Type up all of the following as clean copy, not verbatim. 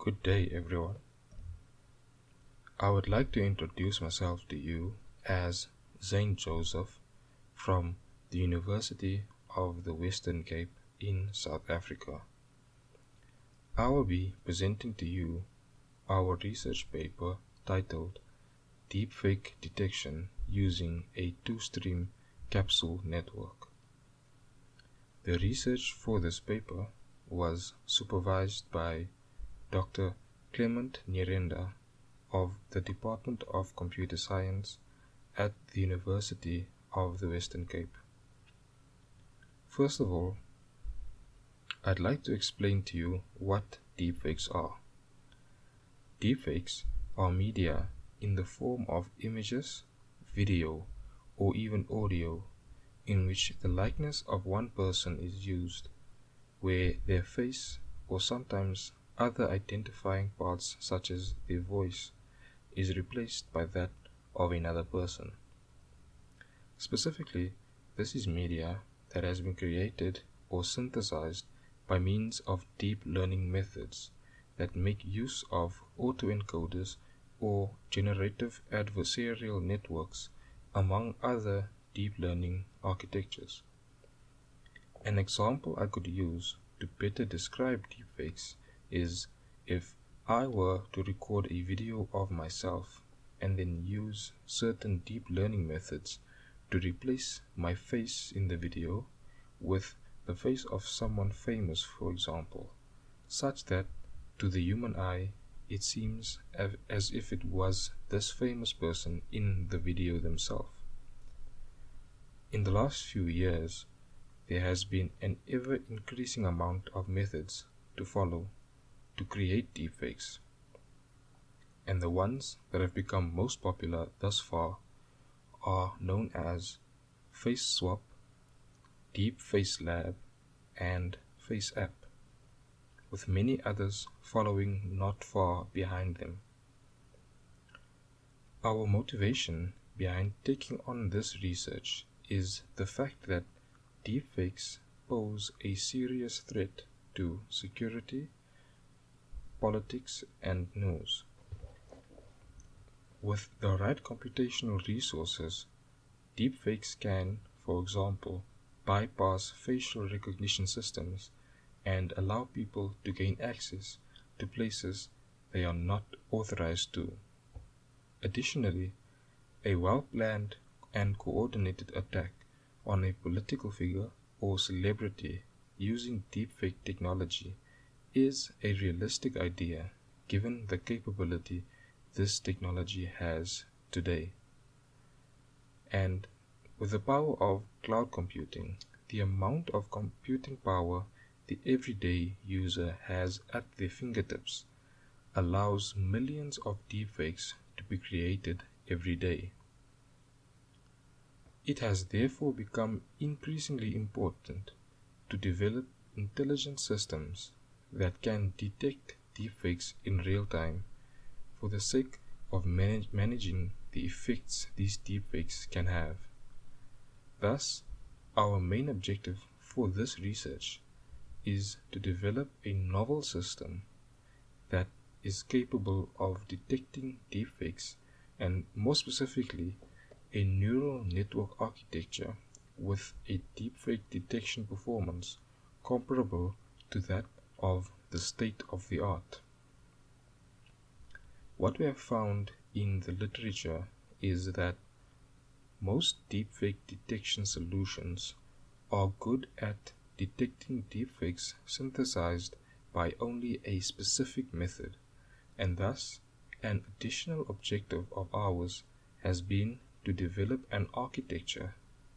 Good day, everyone. I would like to introduce myself to you as Zane Joseph from the University of the Western Cape in South Africa. I will be presenting to you our research paper titled Deepfake Detection Using a Two-Stream Capsule Network. The research for this paper was supervised by Dr. Clement Nyirenda of the Department of Computer Science at the University of the Western Cape. First of all, I'd like to explain to you what deepfakes are. Deepfakes are media in the form of images, video, or even audio in which the likeness of one person is used, where their face or sometimes other identifying parts such as their voice is replaced by that of another person. Specifically, this is media that has been created or synthesized by means of deep learning methods that make use of autoencoders or generative adversarial networks, among other deep learning architectures. An example I could use to better describe deepfakes is if I were to record a video of myself and then use certain deep learning methods to replace my face in the video with the face of someone famous, for example, such that to the human eye it seems as if it was this famous person in the video themselves. In the last few years, there has been an ever-increasing amount of methods to follow to create deepfakes, and the ones that have become most popular thus far are known as Face Swap, Deep Face Lab, and Face App, with many others following not far behind them. Our motivation behind taking on this research is the fact that deepfakes pose a serious threat to security, politics, and news. With the right computational resources, deepfakes can, for example, bypass facial recognition systems and allow people to gain access to places they are not authorized to. Additionally, a well-planned and coordinated attack on a political figure or celebrity using deepfake technology is a realistic idea given the capability this technology has today. And with the power of cloud computing, the amount of computing power the everyday user has at their fingertips allows millions of deepfakes to be created every day. It has therefore become increasingly important to develop intelligent systems that can detect deepfakes in real time for the sake of managing the effects these deepfakes can have. Thus, our main objective for this research is to develop a novel system that is capable of detecting deepfakes, and more specifically, a neural network architecture with a deepfake detection performance comparable to that of the state of the art. What we have found in the literature is that most deepfake detection solutions are good at detecting deepfakes synthesized by only a specific method, and thus an additional objective of ours has been to develop an architecture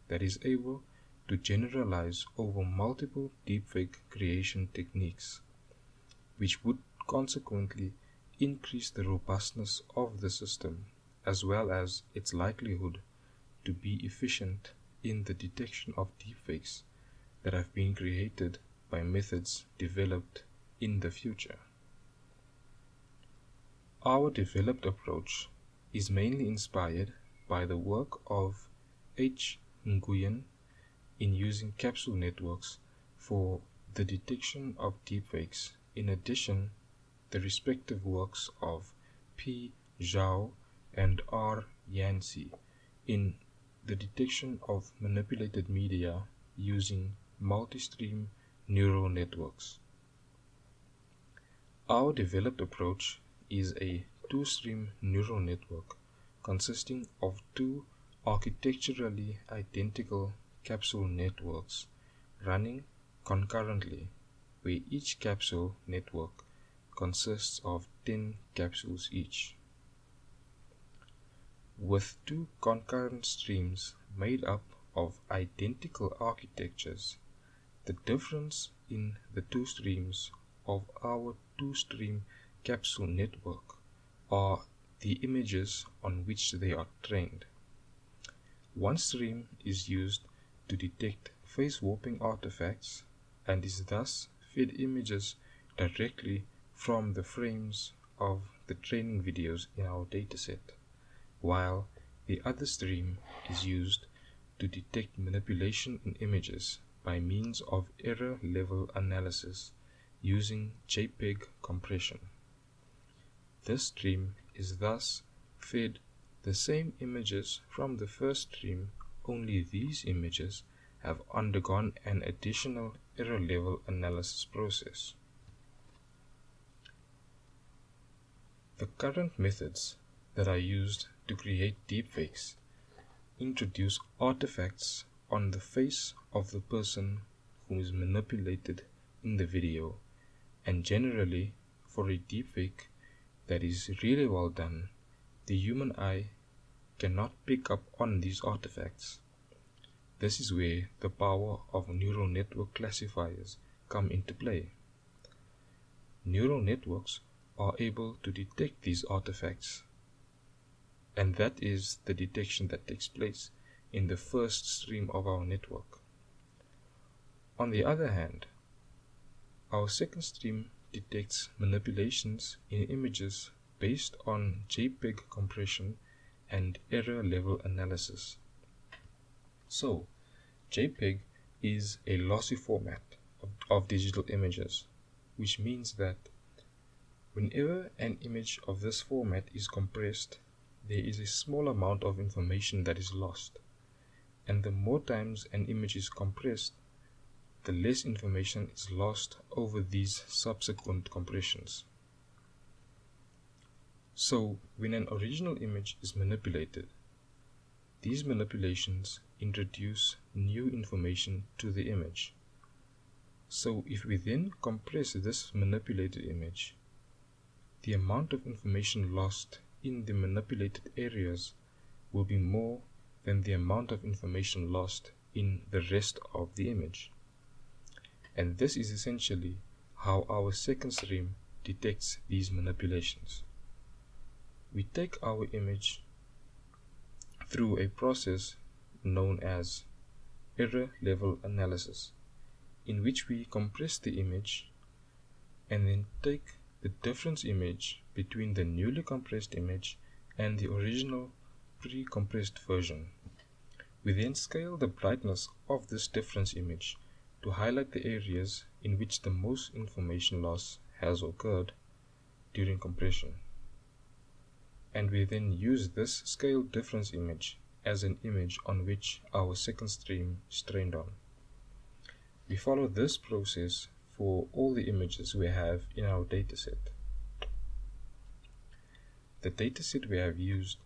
that is able to generalize over multiple deepfake creation techniques, which would consequently increase the robustness of the system as well as its likelihood to be efficient in the detection of deepfakes that have been created by methods developed in the future. Our developed approach is mainly inspired by the work of H. Nguyen in using capsule networks for the detection of deepfakes. In addition, the respective works of P. Zhao and R. Yancey in the detection of manipulated media using multi-stream neural networks. Our developed approach is a two-stream neural network consisting of two architecturally identical capsule networks running concurrently, where each capsule network consists of 10 capsules each. With two concurrent streams made up of identical architectures, the difference in the two streams of our two-stream capsule network are the images on which they are trained. One stream is used to detect face warping artifacts and is thus fed images directly from the frames of the training videos in our dataset, while the other stream is used to detect manipulation in images by means of error level analysis using JPEG compression. This stream is thus fed the same images from the first stream, only these images have undergone an additional error level analysis process. The current methods that are used to create deepfakes introduce artifacts on the face of the person who is manipulated in the video, and generally, for a deepfake that is really well done, the human eye cannot pick up on these artifacts. This is where the power of neural network classifiers come into play. Neural networks are able to detect these artifacts, and that is the detection that takes place in the first stream of our network. On the other hand, our second stream detects manipulations in images based on JPEG compression and error level analysis. So, JPEG is a lossy format of digital images, which means that whenever an image of this format is compressed, there is a small amount of information that is lost, and the more times an image is compressed, the less information is lost over these subsequent compressions. So, when an original image is manipulated, these manipulations introduce new information to the image. So, if we then compress this manipulated image, the amount of information lost in the manipulated areas will be more than the amount of information lost in the rest of the image. And this is essentially how our second stream detects these manipulations. We take our image through a process known as error level analysis, in which we compress the image and then take the difference image between the newly compressed image and the original pre-compressed version. We then scale the brightness of this difference image to highlight the areas in which the most information loss has occurred during compression. And we then use this scale difference image as an image on which our second stream is trained on. We follow this process for all the images we have in our dataset. The dataset we have used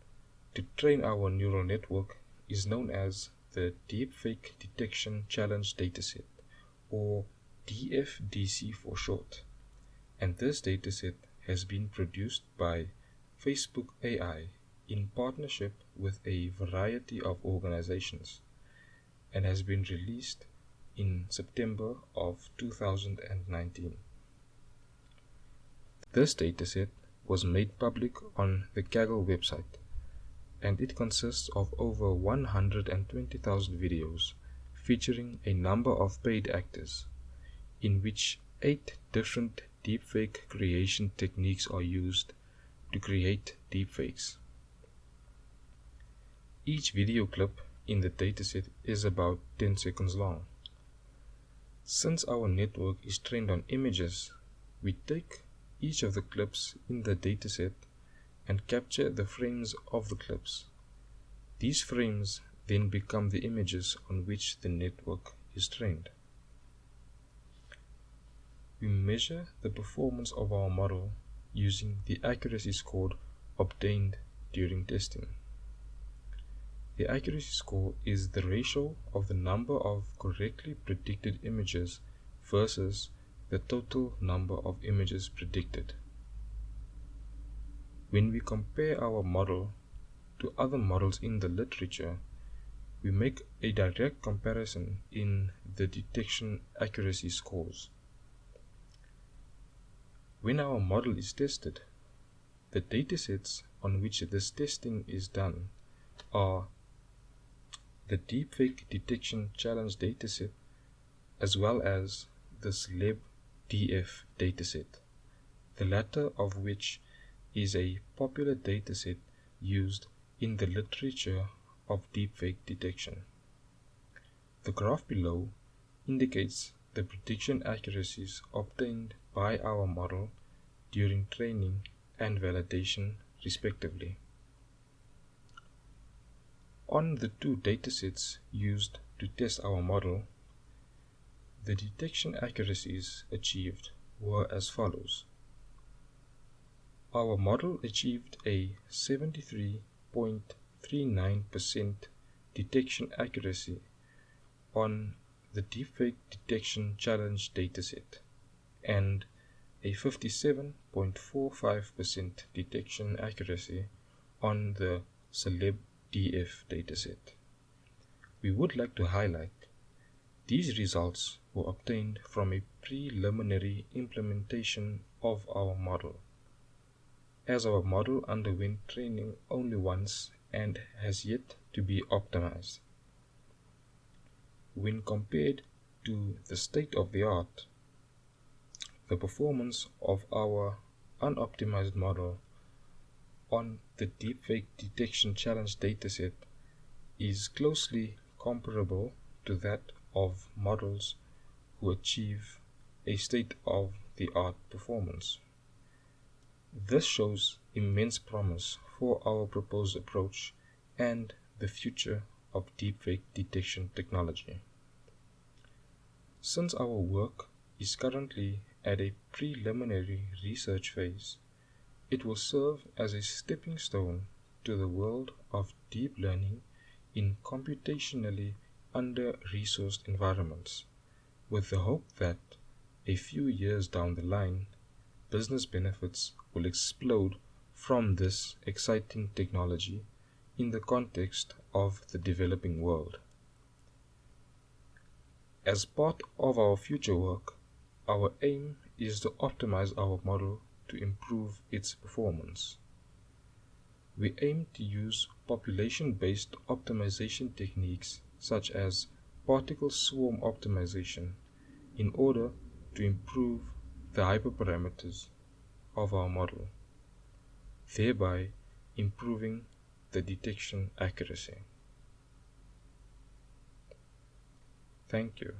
to train our neural network is known as the Deepfake Detection Challenge Dataset, or DFDC for short, and this dataset has been produced by Facebook AI in partnership with a variety of organizations and has been released in September of 2019. This dataset was made public on the Kaggle website, and it consists of over 120,000 videos featuring a number of paid actors, in which 8 different deepfake creation techniques are used to create deepfakes. Each video clip in the dataset is about 10 seconds long. Since our network is trained on images, we take each of the clips in the dataset and capture the frames of the clips. These frames then become the images on which the network is trained. We measure the performance of our model using the accuracy score obtained during testing. The accuracy score is the ratio of the number of correctly predicted images versus the total number of images predicted. When we compare our model to other models in the literature, we make a direct comparison in the detection accuracy scores. When our model is tested, the datasets on which this testing is done are the Deepfake Detection Challenge dataset as well as the CelebDF dataset, the latter of which is a popular dataset used in the literature of deepfake detection. The graph below indicates the prediction accuracies obtained by our model during training and validation respectively. On the two datasets used to test our model, the detection accuracies achieved were as follows. Our model achieved a 73.39% detection accuracy on the Deepfake Detection Challenge dataset and a 57.45% detection accuracy on the CelebDF dataset. We would like to highlight these results were obtained from a preliminary implementation of our model, as our model underwent training only once and has yet to be optimized. When compared to the state of the art, the performance of our unoptimized model on the Deepfake Detection Challenge dataset is closely comparable to that of models who achieve a state-of-the-art performance. This shows immense promise for our proposed approach and the future of deepfake detection technology. Since our work is currently at a preliminary research phase, it will serve as a stepping stone to the world of deep learning in computationally under-resourced environments, with the hope that a few years down the line, business benefits will explode from this exciting technology in the context of the developing world. As part of our future work, our aim is to optimize our model to improve its performance. We aim to use population-based optimization techniques such as particle swarm optimization in order to improve the hyperparameters of our model, thereby improving the detection accuracy. Thank you.